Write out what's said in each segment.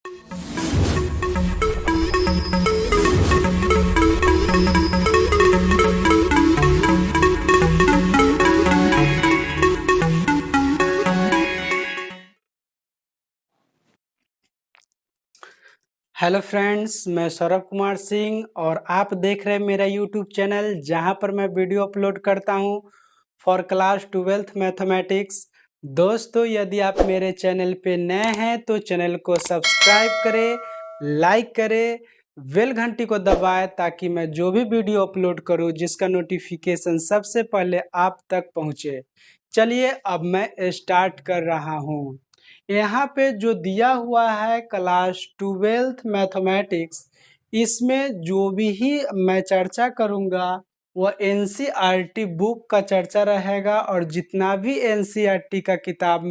Hello friends, मैं सौरभ कुमार सिंह और आप देख रहे हैं मेरा यूट्यूब चैनल जहां पर मैं वीडियो अपलोड करता हूं फॉर क्लास 12th मैथमेटिक्स। दोस्तों, यदि आप मेरे चैनल पे नए हैं तो चैनल को सब्सक्राइब करें, लाइक करें, बेल घंटी को दबाएं ताकि मैं जो भी वीडियो अपलोड करूं जिसका नोटिफिकेशन सबसे पहले आप तक पहुंचे। चलिए अब मैं स्टार्ट कर रहा हूं। यहाँ पे जो दिया हुआ है क्लास 12th मैथमेटिक्स, इसमें जो भी मैं चर्चा करूँगा वह एनसीईआरटी बुक का चर्चा रहेगा और जितना भी एनसीईआरटी का किताब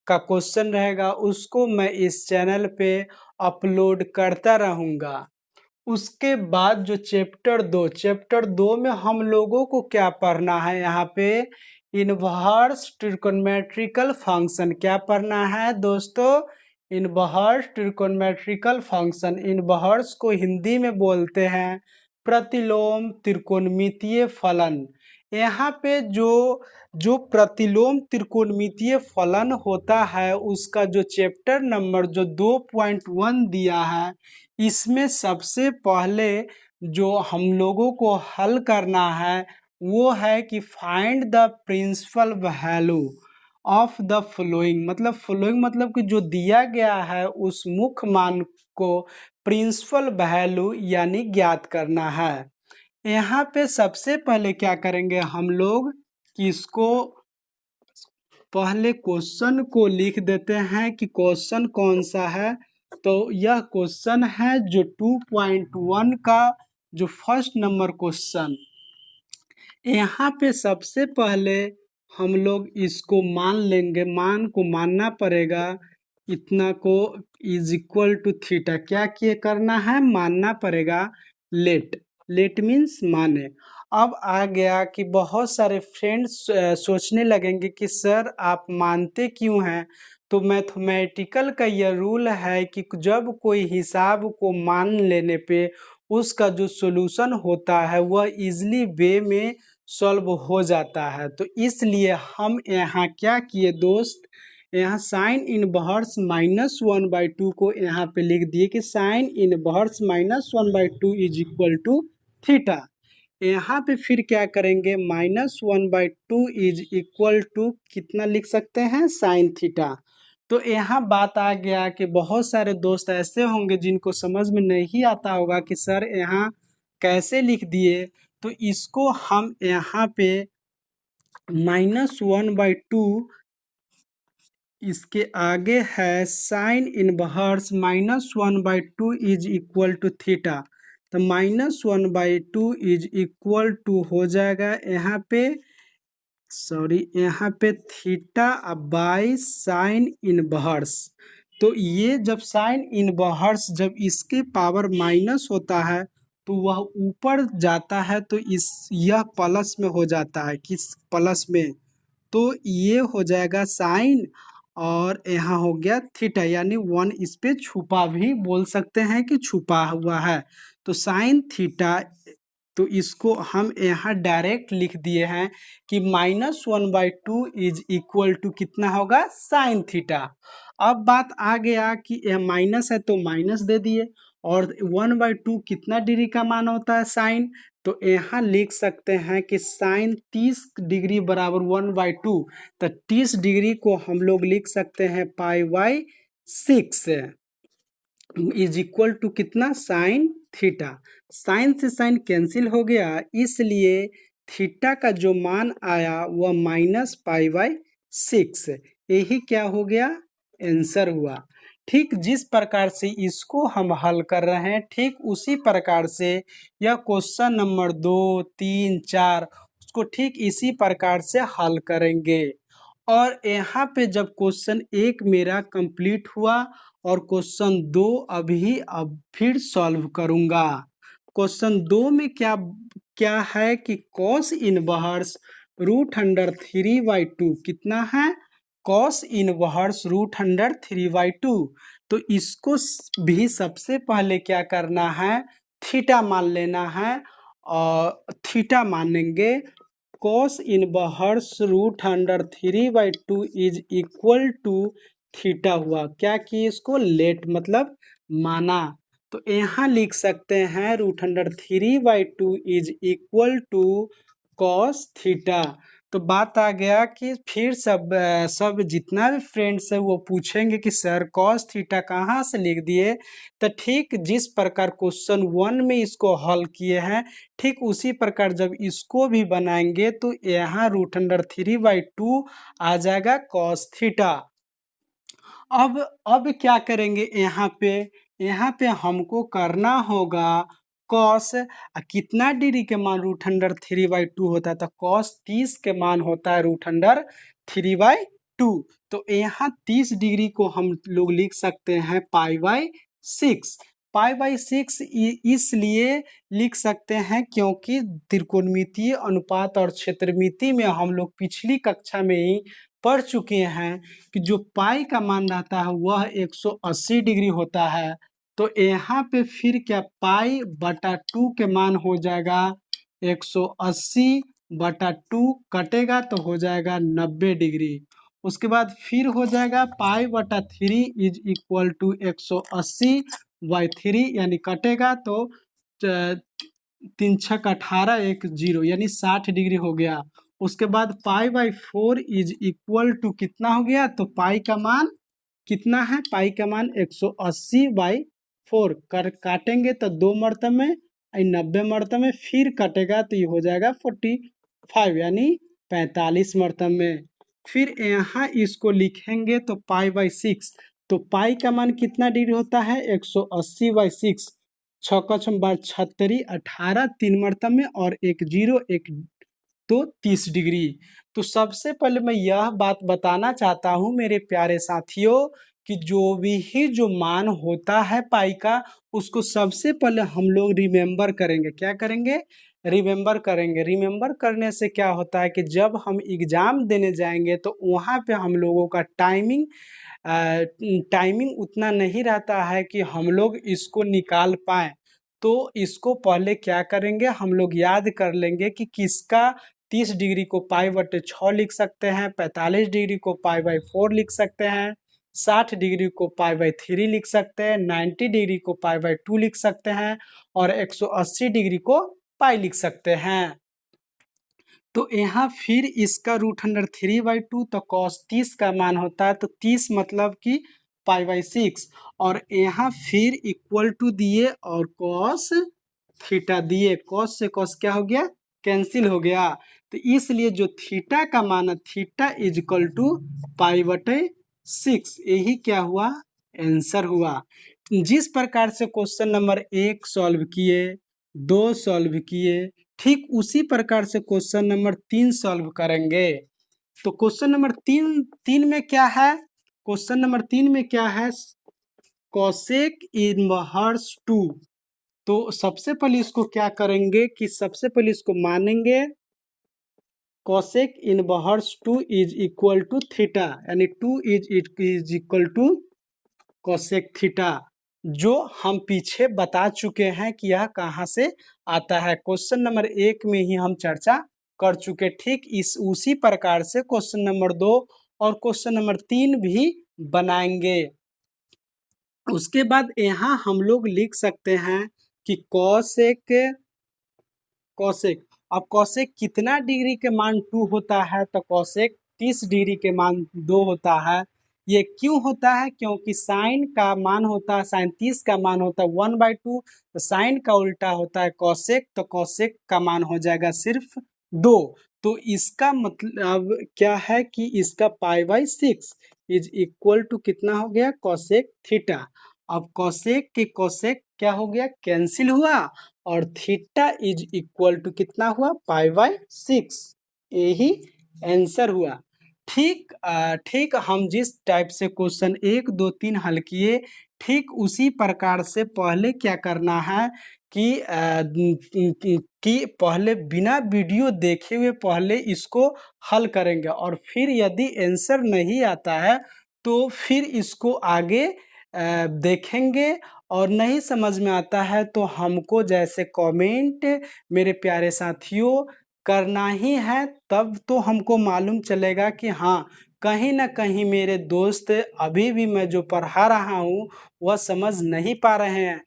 का क्वेश्चन रहेगा उसको मैं इस चैनल पे अपलोड करता रहूँगा। उसके बाद जो चैप्टर 2 में हम लोगों को क्या पढ़ना है, यहाँ पे इनवर्स ट्रिगोनोमेट्रिकल फंक्शन क्या पढ़ना है दोस्तों। इनवर्स ट्रिगोनोमेट्रिकल फंक्शन, इनवर्स को हिंदी में बोलते हैं प्रतिलोम त्रिकोणमितीय फलन। यहाँ पे जो जो प्रतिलोम त्रिकोणमितीय फलन होता है उसका जो चैप्टर नंबर जो 2.1 दिया है, इसमें सबसे पहले जो हम लोगों को हल करना है वो है कि find the principal value of the following. Following मतलब कि जो दिया गया है उस मुख्य मान को प्रिंसिपल वैल्यू यानी ज्ञात करना है। यहाँ पे सबसे पहले क्या करेंगे हम लोग कि इसको पहले क्वेश्चन को लिख देते हैं कि क्वेश्चन कौन सा है। तो यह क्वेश्चन है जो 2.1 का जो फर्स्ट नंबर क्वेश्चन। यहाँ पे सबसे पहले हम लोग इसको मान लेंगे, मान को मानना पड़ेगा, इतना को इज इक्वल टू थीटा। क्या किए करना है, मानना पड़ेगा। लेट मीन्स माने। अब आ गया कि बहुत सारे फ्रेंड्स सोचने लगेंगे कि सर आप मानते क्यों हैं। तो मैथमेटिकल का यह रूल है कि जब कोई हिसाब को मान लेने पे उसका जो सॉल्यूशन होता है वह इजली वे में सॉल्व हो जाता है। तो इसलिए हम यहाँ क्या किए दोस्त, यहाँ साइन इनवर्स -1/2 को यहाँ पे लिख दिए कि sine inverse -1/2 is equal to theta. यहाँ पे फिर क्या करेंगे, -1/2 इज इक्वल टू कितना लिख सकते हैं, साइन थीटा। तो यहाँ बात आ गया कि बहुत सारे दोस्त ऐसे होंगे जिनको समझ में नहीं आता होगा कि सर यहाँ कैसे लिख दिए। तो इसको हम यहाँ पे -1/2, इसके आगे है sine inverse -1/2 is equal to theta. तो -1/2 इज इक्वल टू हो जाएगा यहाँ पे, यहाँ पे थीटा बाई साइन इनवर्स। तो ये जब साइन इनवर्स जब इसके पावर माइनस होता है तो वह ऊपर जाता है, तो यह प्लस में हो जाता है, किस प्लस में, तो ये हो जाएगा साइन और यहाँ हो गया थीटा, यानी 1 इस पे छुपा भी बोल सकते हैं कि छुपा हुआ है। तो साइन थीटा, तो इसको हम यहाँ डायरेक्ट लिख दिए हैं कि -1/2 इज इक्वल टू कितना होगा, साइन थीटा। अब बात आ गया कि यह माइनस है तो माइनस दे दिए, और 1/2 कितना डिग्री का मान होता है, साइन। तो यहाँ लिख सकते हैं कि साइन 30 डिग्री बराबर 1/2, तो 30 डिग्री को हम लोग लिख सकते हैं π/6 इज इक्वल टू कितना, साइन थीटा। साइन से साइन कैंसिल हो गया, इसलिए थीटा का जो मान आया वह -π/6, यही क्या हो गया, आंसर हुआ। ठीक जिस प्रकार से इसको हम हल कर रहे हैं, ठीक उसी प्रकार से यह क्वेश्चन नंबर 2, 3, 4 उसको ठीक इसी प्रकार से हल करेंगे। और यहाँ पे जब क्वेश्चन 1 मेरा कंप्लीट हुआ और क्वेश्चन 2 अब फिर सॉल्व करूँगा। क्वेश्चन 2 में क्या क्या है कि कॉस इनवर्स √3/2 कितना है, कॉस इनवर्स √3/2। तो इसको भी सबसे पहले क्या करना है, थीटा मान लेना है। और थीटा मानेंगे, cos inverse root under 3/2 is equal to theta हुआ। क्या कि इसको लेट मतलब माना। तो यहाँ लिख सकते हैं root under 3/2 is equal to cos theta. तो बात आ गया कि फिर सब जितना भी फ्रेंड्स है वो पूछेंगे कि सर कॉस थीटा कहाँ से लिख दिए। तो ठीक जिस प्रकार क्वेश्चन 1 में इसको हल किए हैं, ठीक उसी प्रकार जब इसको भी बनाएंगे तो यहाँ रूट अंडर 3/2 आ जाएगा कॉस थीटा। अब क्या करेंगे, यहाँ पे हमको करना होगा कॉस कितना डिग्री के मान रूट अंडर 3/2 होता है, तो कॉस 30 के मान होता है रूट अंडर 3/2। तो यहाँ 30 डिग्री को हम लोग लिख सकते हैं π/6। π/6 इसलिए लिख सकते हैं क्योंकि त्रिकोणमितीय अनुपात और क्षेत्रमिति में हम लोग पिछली कक्षा में ही पढ़ चुके हैं कि जो पाई का मान रहता है वह 180 डिग्री होता है। तो यहाँ पे फिर क्या π/2 के मान हो जाएगा 180/2, कटेगा तो हो जाएगा 90 डिग्री। उसके बाद फिर हो जाएगा π/3 इज इक्वल टू 180/3, यानी कटेगा तो 3 छक 18 1 0 यानी 60 डिग्री हो गया। उसके बाद π/4 इज इक्वल टू कितना हो गया, तो पाई का मान कितना है, पाई का मान 180/4 काटेंगे तो 2 मरतब में 90 मरतब में, फिर कटेगा तो ये हो जाएगा 45 यानी 45 मरतब में। फिर यहाँ इसको लिखेंगे तो π/6, तो पाई का मान कितना डिग्री होता है 180/6, 6×76 18 3 मरतब में और 1 0 1 तो 30 डिग्री। तो सबसे पहले मैं यह बात बताना चाहता हूँ मेरे प्यारे साथियों कि जो मान होता है पाई का, उसको सबसे पहले हम लोग रिमेंबर करेंगे। क्या करेंगे, रिमेंबर करेंगे। रिमेंबर करने से क्या होता है कि जब हम एग्ज़ाम देने जाएंगे तो वहाँ पे हम लोगों का टाइमिंग उतना नहीं रहता है कि हम लोग इसको निकाल पाएँ। तो इसको पहले क्या करेंगे, हम लोग याद कर लेंगे कि किसका 30 डिग्री को π/6 लिख सकते हैं, 45 डिग्री को π/4 लिख सकते हैं, 60 डिग्री को π/3 लिख सकते हैं, 90 डिग्री को π/2 लिख सकते हैं और 180 डिग्री को पाई लिख सकते हैं। तो यहाँ फिर इसका रूट अंडर 3/2, तो cos 30 का मान होता है, तो 30 मतलब कि π/6 और यहाँ फिर इक्वल टू दिए और cos थीटा दिए। cos से cos क्या हो गया, कैंसिल हो गया। तो इसलिए जो थीटा का मान है, थीटा इज इक्वल टू π/6, यही क्या हुआ, आंसर हुआ। जिस प्रकार से क्वेश्चन नंबर 1 सॉल्व किए, 2 सॉल्व किए, ठीक उसी प्रकार से क्वेश्चन नंबर 3 सॉल्व करेंगे। तो क्वेश्चन नंबर तीन में क्या है, क्वेश्चन नंबर 3 में क्या है, कोसेक इनवर्स 2। तो सबसे पहले इसको क्या करेंगे कि सबसे पहले इसको मानेंगे cosec inverse 2 is equal to theta, यानी 2 is equal to cosec theta, जो हम पीछे बता चुके हैं कि यह कहाँ से आता है। क्वेश्चन नंबर 1 में ही हम चर्चा कर चुके। ठीक उसी प्रकार से क्वेश्चन नंबर 2 और क्वेश्चन नंबर 3 भी बनाएंगे। उसके बाद यहाँ हम लोग लिख सकते हैं कि कोसेक अब कोसेक कितना डिग्री के मान 2 होता है, तो कोसेक 30 डिग्री के मान 2 होता है। ये क्यों होता है, क्योंकि साइन का मान होता है, साइन 30 का मान होता है 1/2, तो साइन का उल्टा होता है कोसेक, तो कोसेक का मान हो जाएगा सिर्फ 2। तो इसका मतलब क्या है कि इसका π/6 इज इक्वल टू कितना हो गया, कोसेक थीटा। अब कोसेक के कोसेक क्या हो गया, कैंसिल हुआ और थीटा इज इक्वल टू कितना हुआ, π/6, यही आंसर हुआ। ठीक हम जिस टाइप से क्वेश्चन 1 2 3 हल किए, ठीक उसी प्रकार से पहले क्या करना है कि पहले बिना वीडियो देखे हुए पहले इसको हल करेंगे और फिर यदि आंसर नहीं आता है तो फिर इसको आगे देखेंगे और नहीं समझ में आता है तो हमको जैसे कमेंट मेरे प्यारे साथियों करना ही है, तब तो हमको मालूम चलेगा कि हाँ, कहीं न कहीं मेरे दोस्त अभी भी मैं जो पढ़ा रहा हूँ, वह समझ नहीं पा रहे हैं।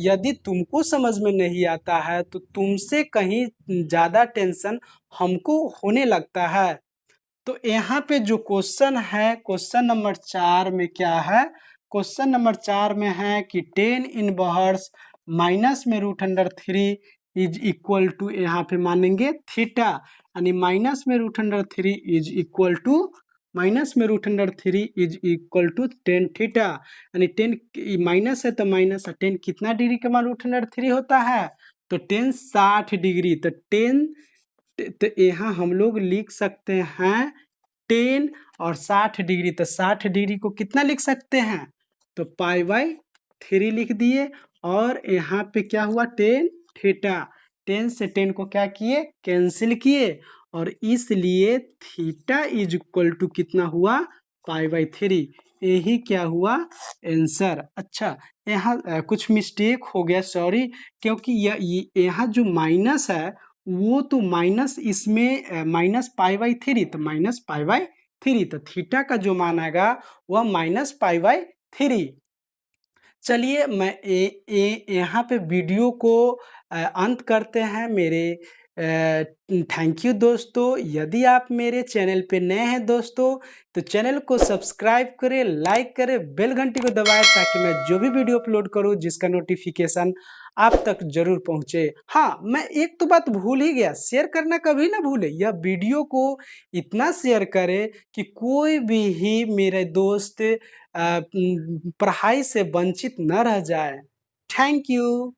यदि तुमको समझ में नहीं आता है, तो तुमसे कहीं ज़्यादा टेंशन हमको होने लगता है। तो यहाँ पे जो क्वेश्चन है, क्वेश्चन नंबर 4 में क्या है? क्वेश्चन नंबर 4 में है कि 10 इनवर्स माइनस में √3 इज इक्वल टू, यहाँ पे मानेंगे थीटा, यानी माइनस में √3 इज इक्वल टू, माइनस में √3 इज इक्वल टू 10 थीटा, यानी 10 माइनस है तो माइनस, 10 कितना डिग्री का मान √3 होता है? तो 10 60 डिग्री। तो 10, तो यहाँ हम लोग लिख सकते हैं 10 और 60 डिग्री। तो 60 डिग्री को कितना लिख सकते हैं? तो π/3 लिख दिए। और यहाँ पे क्या हुआ? 10 थीटा। 10 से 10 को क्या किए? कैंसिल किए, और इसलिए थीटा इज इक्वल टू कितना हुआ? π/3। यही क्या हुआ? आंसर। अच्छा, यहाँ कुछ मिस्टेक हो गया, सॉरी, क्योंकि यहाँ जो माइनस है वो तो माइनस इसमें माइनस π/3, तो माइनस π/3, तो थीटा का जो मान आएगा वह माइनस π/3। चलिए मैं यहाँ पे वीडियो को अंत करते हैं मेरे। थैंक यू दोस्तों। यदि आप मेरे चैनल पे नए हैं दोस्तों, तो चैनल को सब्सक्राइब करें, लाइक करें, बेल घंटी को दबाएं, ताकि मैं जो भी वीडियो अपलोड करूं जिसका नोटिफिकेशन आप तक जरूर पहुंचे। हाँ, मैं एक तो बात भूल ही गया, शेयर करना कभी ना भूले। यह वीडियो को इतना शेयर करें कि कोई भी मेरे दोस्त पढ़ाई से वंचित न रह जाए। Thank you.